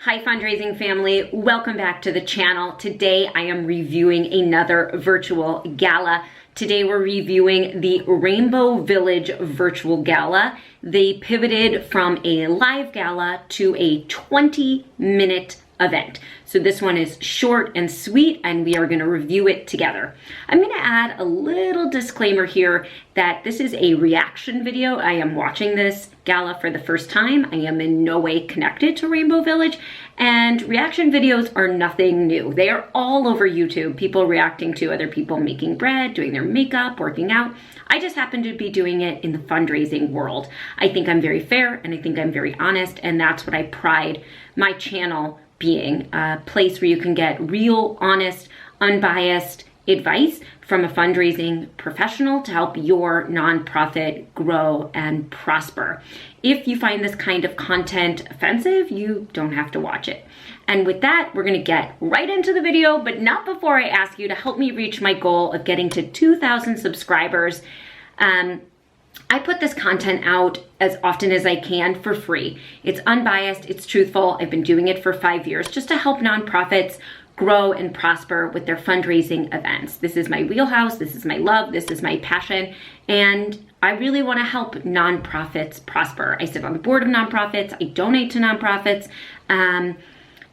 Hi fundraising family, welcome back to the channel. Today I am reviewing another virtual gala. Today we're reviewing the Rainbow Village Virtual Gala. They pivoted from a live gala to a 20-minute event. So this one is short and sweet and we are going to review it together. I'm going to add a little disclaimer here that this is a reaction video. I am watching this gala for the first time. I am in no way connected to Rainbow Village, and reaction videos are nothing new. They are all over YouTube, people reacting to other people making bread, doing their makeup, working out. I just happen to be doing it in the fundraising world. I think I'm very fair and I think I'm very honest, and that's what I pride my channel being, a place where you can get real, honest, unbiased advice from a fundraising professional to help your nonprofit grow and prosper. If you find this kind of content offensive, you don't have to watch it. And with that, we're gonna get right into the video, but not before I ask you to help me reach my goal of getting to 2,000 subscribers. I put this content out as often as I can for free. It's unbiased, it's truthful. I've been doing it for 5 years just to help nonprofits grow and prosper with their fundraising events. This is my wheelhouse, this is my love, this is my passion, and I really want to help nonprofits prosper. I sit on the board of nonprofits, I donate to nonprofits,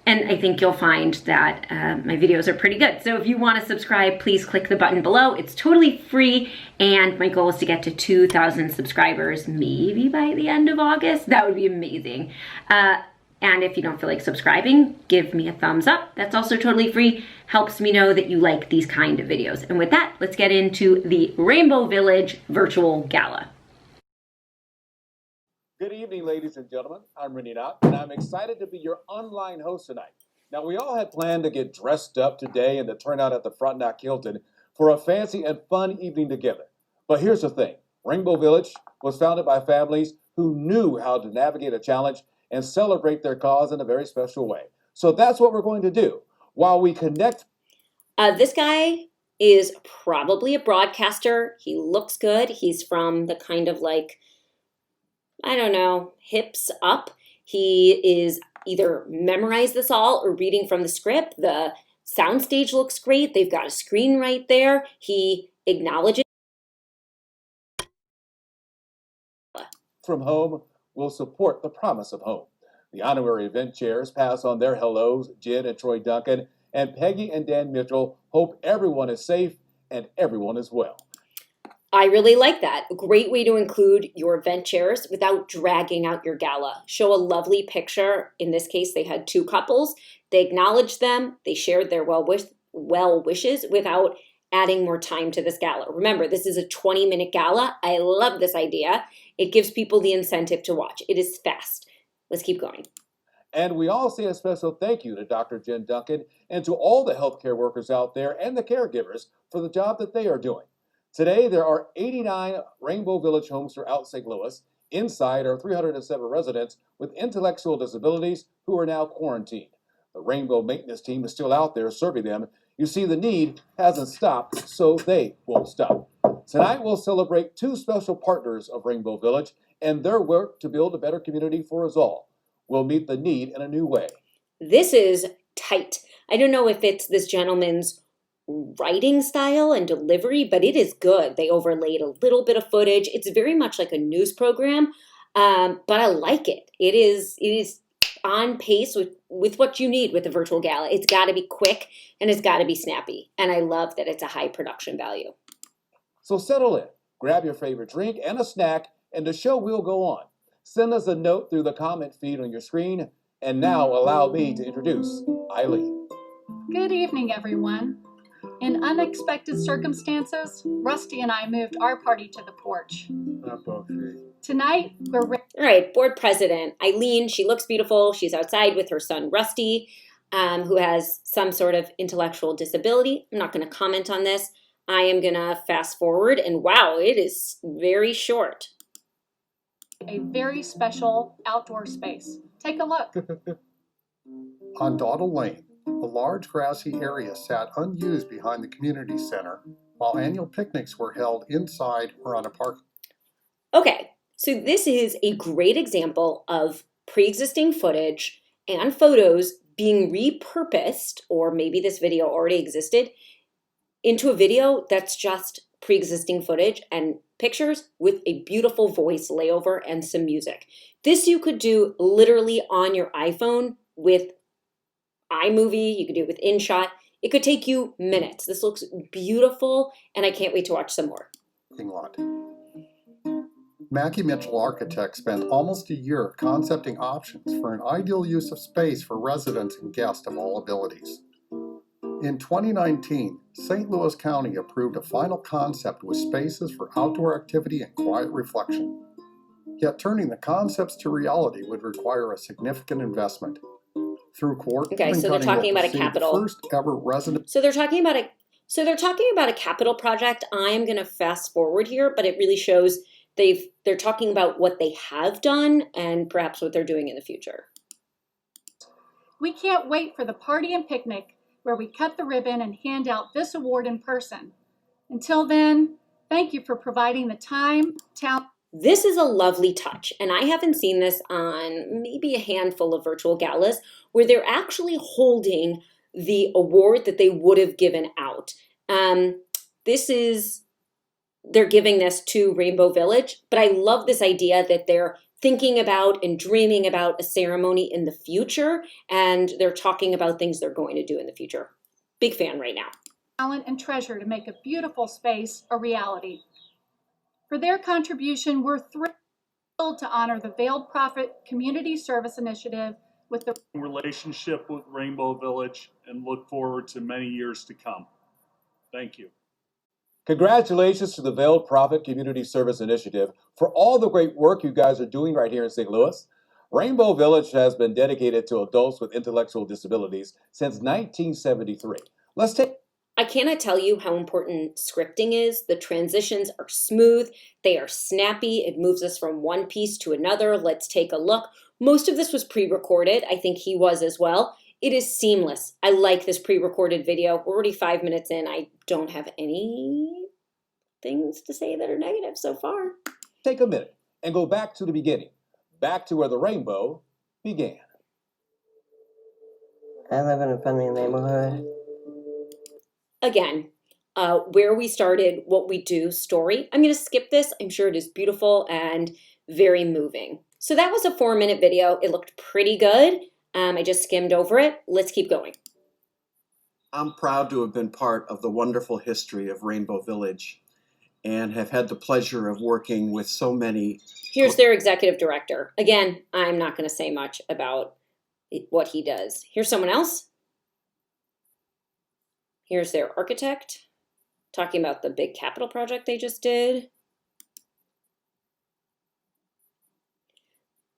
and I think you'll find that my videos are pretty good. So if you want to subscribe, please click the button below. It's totally free, and my goal is to get to 2,000 subscribers, maybe by the end of August. That would be amazing. And if you don't feel like subscribing, give me a thumbs up. That's also totally free. Helps me know that you like these kind of videos. And with that, let's get into the Rainbow Village Virtual Gala. Good evening, ladies and gentlemen. I'm Randy Knott, and I'm excited to be your online host tonight. Now, we all had planned to get dressed up today and to turn out at the Frontenac Hilton for a fancy and fun evening together. But here's the thing. Rainbow Village was founded by families who knew how to navigate a challenge and celebrate their cause in a very special way. So that's what we're going to do. While we connect... This guy is probably a broadcaster. He looks good. He's from the kind of like, I don't know, hips up. He is either memorized this all or reading from the script. The soundstage looks great. They've got a screen right there. He acknowledges. From home will support the promise of home. The honorary event chairs pass on their hellos. Jen and Troy Duncan and Peggy and Dan Mitchell hope everyone is safe and everyone is well. I really like that. A great way to include your event chairs without dragging out your gala. Show a lovely picture. In this case, they had two couples. They acknowledged them. They shared their well wishes without adding more time to this gala. Remember, this is a 20-minute gala. I love this idea. It gives people the incentive to watch. It is fast. Let's keep going. And we all say a special thank you to Dr. Jen Duncan and to all the healthcare workers out there and the caregivers for the job that they are doing. Today, there are 89 Rainbow Village homes throughout St. Louis. Inside are 307 residents with intellectual disabilities who are now quarantined. The Rainbow maintenance team is still out there serving them. You see, the need hasn't stopped, so they won't stop. Tonight, we'll celebrate two special partners of Rainbow Village and their work to build a better community for us all. We'll meet the need in a new way. This is tight. I don't know if it's this gentleman's writing style and delivery, but it is good. They overlaid a little bit of footage. It's very much like a news program, but I like it. It is on pace with what you need with a virtual gala. It's got to be quick and it's got to be snappy. And I love that it's a high production value. So settle in, grab your favorite drink and a snack, and the show will go on. Send us a note through the comment feed on your screen. And now allow me to introduce Eileen. Good evening, everyone. In unexpected circumstances, Rusty and I moved our party to the porch. Tonight, we're ready. All right, board president Eileen, she looks beautiful. She's outside with her son, Rusty, who has some sort of intellectual disability. I'm not going to comment on this. I am going to fast forward, and wow, it is very short. A very special outdoor space. Take a look. On Dawdle Lane, a large grassy area sat unused behind the community center, while annual picnics were held inside or on a park. Okay, so this is a great example of pre-existing footage and photos being repurposed, or maybe this video already existed, into a video that's just pre-existing footage and pictures with a beautiful voice layover and some music. This you could do literally on your iPhone with iMovie, you could do it with InShot. It could take you minutes. This looks beautiful, and I can't wait to watch some more. Lot. Mackie Mitchell Architects spent almost a year concepting options for an ideal use of space for residents and guests of all abilities. In 2019, St. Louis County approved a final concept with spaces for outdoor activity and quiet reflection. Yet turning the concepts to reality would require a significant investment. Through Okay, so they're talking about a capital. First ever resident. So they're talking about a capital project. I'm going to fast forward here, but it really shows they're talking about what they have done and perhaps what they're doing in the future. We can't wait for the party and picnic where we cut the ribbon and hand out this award in person. Until then, thank you for providing the time, talent. This is a lovely touch, and I haven't seen this on maybe a handful of virtual galas where they're actually holding the award that they would have given out. They're giving this to Rainbow Village, but I love this idea that they're thinking about and dreaming about a ceremony in the future, and they're talking about things they're going to do in the future. Big fan right now. Talent and treasure to make a beautiful space a reality. For their contribution, we're thrilled to honor the Veiled Prophet Community Service Initiative with the relationship with Rainbow Village and look forward to many years to come. Thank you. Congratulations to the Veiled Prophet Community Service Initiative for all the great work you guys are doing right here in St. Louis. Rainbow Village has been dedicated to adults with intellectual disabilities since 1973. I cannot tell you how important scripting is. The transitions are smooth, they are snappy, it moves us from one piece to another. Let's take a look. Most of this was pre-recorded. I think he was as well. It is seamless. I like this pre-recorded video. We're already 5 minutes in. I don't have any things to say that are negative so far. Take a minute and go back to the beginning, back to where the rainbow began. I live in a friendly neighborhood. Again, where we started, what we do, story. I'm going to skip this. I'm sure it is beautiful and very moving. So that was a 4-minute video. It looked pretty good. I just skimmed over it. Let's keep going. I'm proud to have been part of the wonderful history of Rainbow Village and have had the pleasure of working with so many. Here's their executive director. Again, I'm not going to say much about what he does. Here's someone else. Here's their architect talking about the big capital project they just did.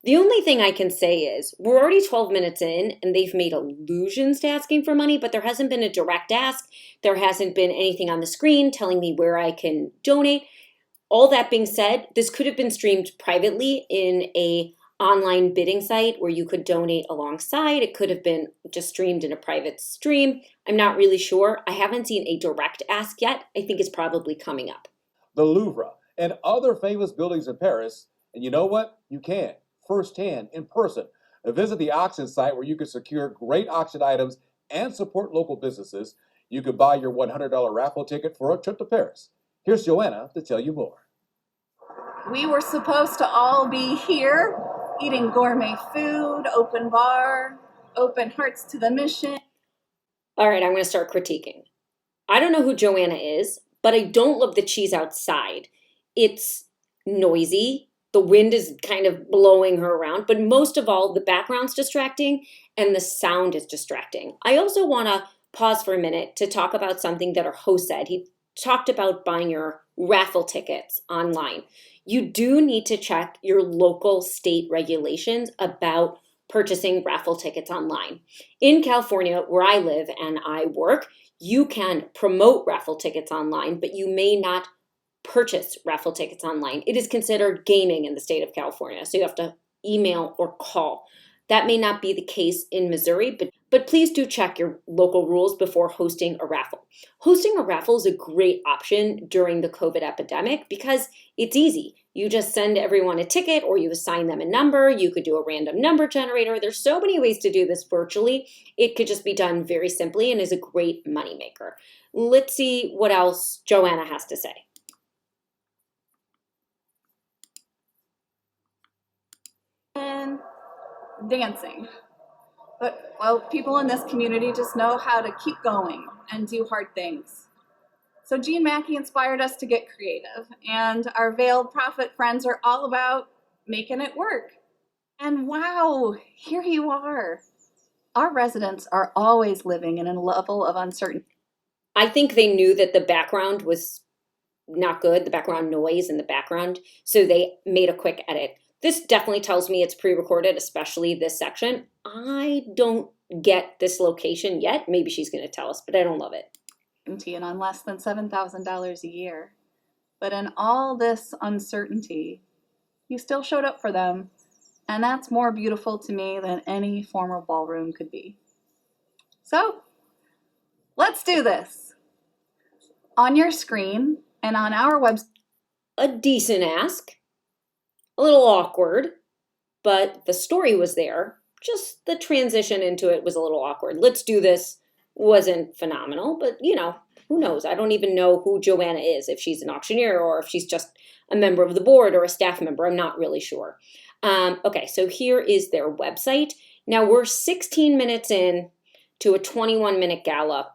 The only thing I can say is we're already 12 minutes in and they've made allusions to asking for money, but there hasn't been a direct ask. There hasn't been anything on the screen telling me where I can donate. All that being said, this could have been streamed privately in a online bidding site where you could donate alongside. It could have been just streamed in a private stream. I'm not really sure. I haven't seen a direct ask yet. I think it's probably coming up. The Louvre and other famous buildings in Paris. And you know what? You can, firsthand, in person, visit the auction site where you can secure great auction items and support local businesses. You could buy your $100 raffle ticket for a trip to Paris. Here's Joanna to tell you more. We were supposed to all be here eating gourmet food, open bar, open hearts to the mission. All right, I'm going to start critiquing. I don't know who Joanna is, but I don't love the cheese outside. It's noisy. The wind is kind of blowing her around, but most of all, the background's distracting and the sound is distracting. I also want to pause for a minute to talk about something that our host said. He talked about buying your raffle tickets online. You do need to check your local state regulations about purchasing raffle tickets online. In California, where I live and I work, you can promote raffle tickets online, but you may not purchase raffle tickets online. It is considered gaming in the state of California, so you have to email or call. That may not be the case in Missouri, but please do check your local rules before hosting a raffle. Hosting a raffle is a great option during the COVID epidemic because it's easy. You just send everyone a ticket or you assign them a number. You could do a random number generator. There's so many ways to do this virtually. It could just be done very simply and is a great moneymaker. Let's see what else Joanna has to say. And dancing. But, well, people in this community just know how to keep going and do hard things. So Jean Mackey inspired us to get creative, and our veiled prophet friends are all about making it work. And wow, here you are. Our residents are always living in a level of uncertainty. I think they knew that the background was not good, the background noise in the background, so they made a quick edit. This definitely tells me it's pre-recorded, especially this section. I don't get this location yet. Maybe she's going to tell us, but I don't love it. And on less than $7,000 a year. But in all this uncertainty, you still showed up for them, and that's more beautiful to me than any former ballroom could be. So, let's do this. On your screen and on our website. A decent ask, a little awkward, but the story was there. Just the transition into it was a little awkward. Let's do this wasn't phenomenal, but you know, who knows? I don't even know who Joanna is, if she's an auctioneer or if she's just a member of the board or a staff member. I'm not really sure. Okay, so here is their website. Now we're 16 minutes in to a 21-minute gala.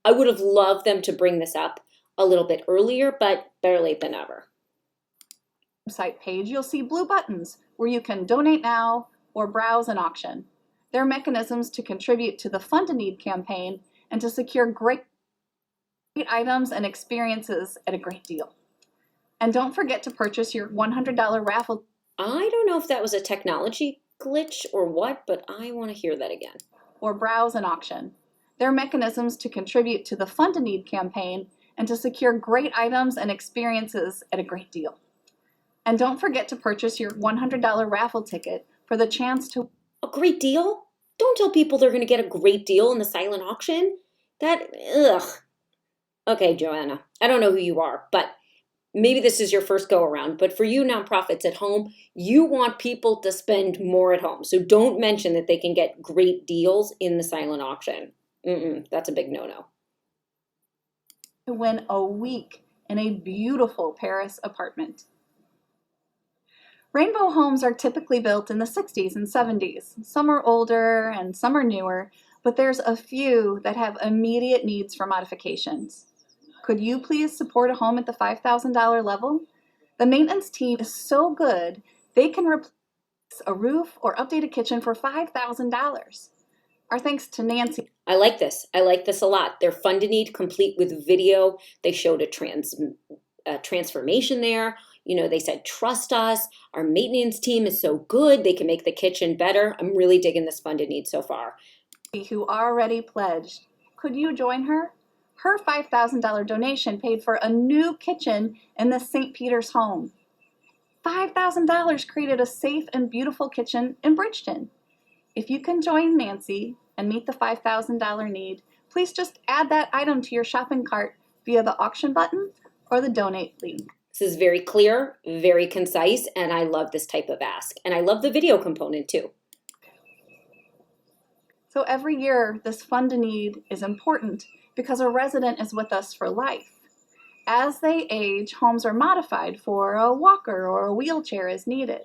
I would have loved them to bring this up a little bit earlier, but better late than never. Website page, you'll see blue buttons where you can donate now or browse an auction. They're mechanisms to contribute to the Fund a Need campaign and to secure great items and experiences at a great deal. And don't forget to purchase your $100 raffle. I don't know if that was a technology glitch or what, but I want to hear that again. Or browse an auction. They're mechanisms to contribute to the Fund a Need campaign and to secure great items and experiences at a great deal. And don't forget to purchase your $100 raffle ticket for the chance to... A great deal? Don't tell people they're going to get a great deal in the silent auction. Ugh. Okay, Joanna, I don't know who you are, but maybe this is your first go around. But for you nonprofits at home, you want people to spend more at home. So don't mention that they can get great deals in the silent auction. That's a big no-no. To win a week in a beautiful Paris apartment. Rainbow homes are typically built in the 60s and 70s. Some are older and some are newer, but there's a few that have immediate needs for modifications. Could you please support a home at the $5,000 level? The maintenance team is so good, they can replace a roof or update a kitchen for $5,000. Our thanks to Nancy. I like this. I like this a lot. They're Fund a Need, complete with video. They showed a transformation there. You know, they said, trust us. Our maintenance team is so good. They can make the kitchen better. I'm really digging this Fund a Need so far. Who already pledged. Could you join her? Her $5,000 donation paid for a new kitchen in the St. Peter's home. $5,000 created a safe and beautiful kitchen in Bridgeton. If you can join Nancy and meet the $5,000 need, please just add that item to your shopping cart via the auction button or the donate link. This is very clear, very concise, and I love this type of ask. And I love the video component too. So every year, this Fund a Need is important because a resident is with us for life. As they age, homes are modified for a walker or a wheelchair as needed.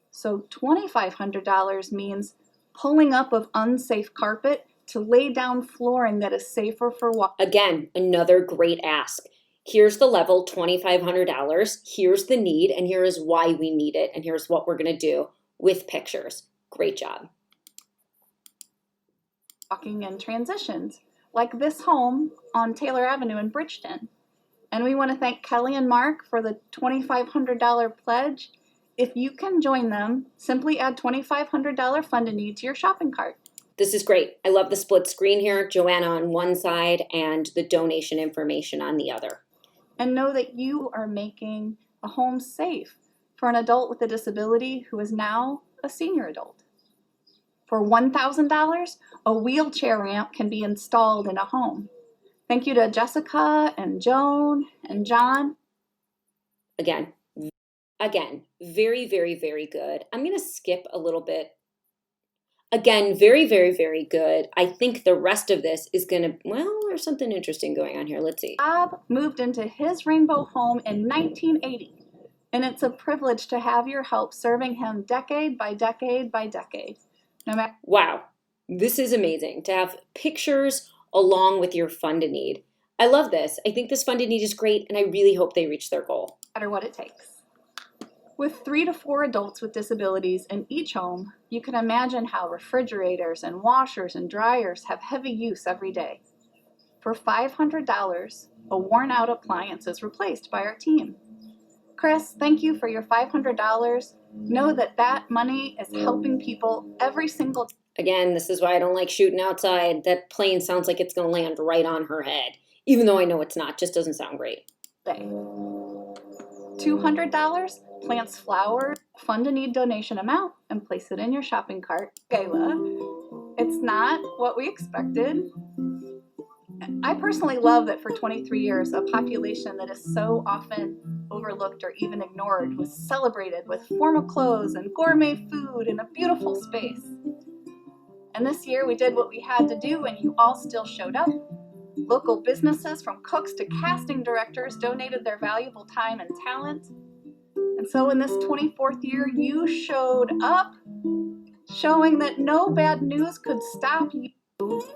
So $2,500 means pulling up of unsafe carpet to lay down flooring that is safer for walking. Again, another great ask. Here's the level, $2,500. Here's the need, and here is why we need it, and here's what we're going to do with pictures. Great job. Walking and transitions, like this home on Taylor Avenue in Bridgeton. And we want to thank Kelly and Mark for the $2,500 pledge. If you can join them, simply add $2,500 Fund a Need to your shopping cart. This is great. I love the split screen here, Joanna on one side and the donation information on the other. And know that you are making a home safe for an adult with a disability who is now a senior adult. For $1,000, a wheelchair ramp can be installed in a home. Thank you to Jessica and Joan and John. Again, Again, very, very, very good. I'm going to skip a little bit. Again, very, very, very good. I think the rest of this is going to, well, there's something interesting going on here. Let's see. Bob moved into his rainbow home in 1980, and it's a privilege to have your help serving him decade by decade by decade. No matter Wow, this is amazing to have pictures along with your fund in need. I love this. I think this fund in need is great, and I really hope they reach their goal. what it takes. With 3 to 4 adults with disabilities in each home, you can imagine how refrigerators and washers and dryers have heavy use every day. For $500, a worn-out appliance is replaced by our team. Chris, thank you for your $500. Know that that money is helping people every single day. Again, this is why I don't like shooting outside. That plane sounds like it's going to land right on her head, even though I know it's not. Just doesn't sound great. $200 plants flowers, fund a need donation amount, and place it in your shopping cart. Gala. It's not what we expected. I personally love that for 23 years, a population that is so often overlooked or even ignored was celebrated with formal clothes and gourmet food in a beautiful space. And this year we did what we had to do, and you all still showed up. Local businesses, from cooks to casting directors, donated their valuable time and talent. And so in this 24th year, you showed up, showing that no bad news could stop you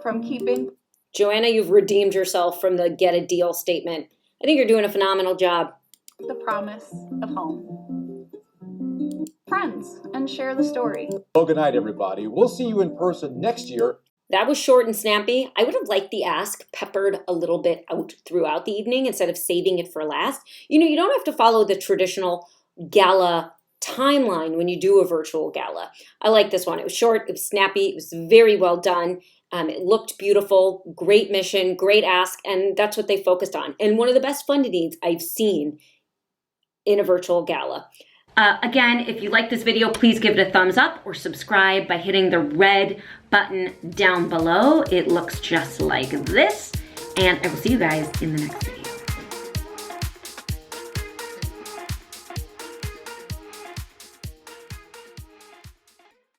from keeping. Joanna, you've redeemed yourself from the get a deal statement. I think you're doing a phenomenal job. The promise of home. Friends, and share the story. Well, good night, everybody. We'll see you in person next year. That was short and snappy. I would have liked the ask peppered a little bit out throughout the evening instead of saving it for last. You know, you don't have to follow the traditional gala timeline when you do a virtual gala. I like this one. It was short, it was snappy, it was very well done. It looked beautiful, great mission, great ask, and that's what they focused on. And one of the best funded needs I've seen in a virtual gala. Again, if you like this video, please give it a thumbs up or subscribe by hitting the red button down below. It looks just like this. And I will see you guys in the next video.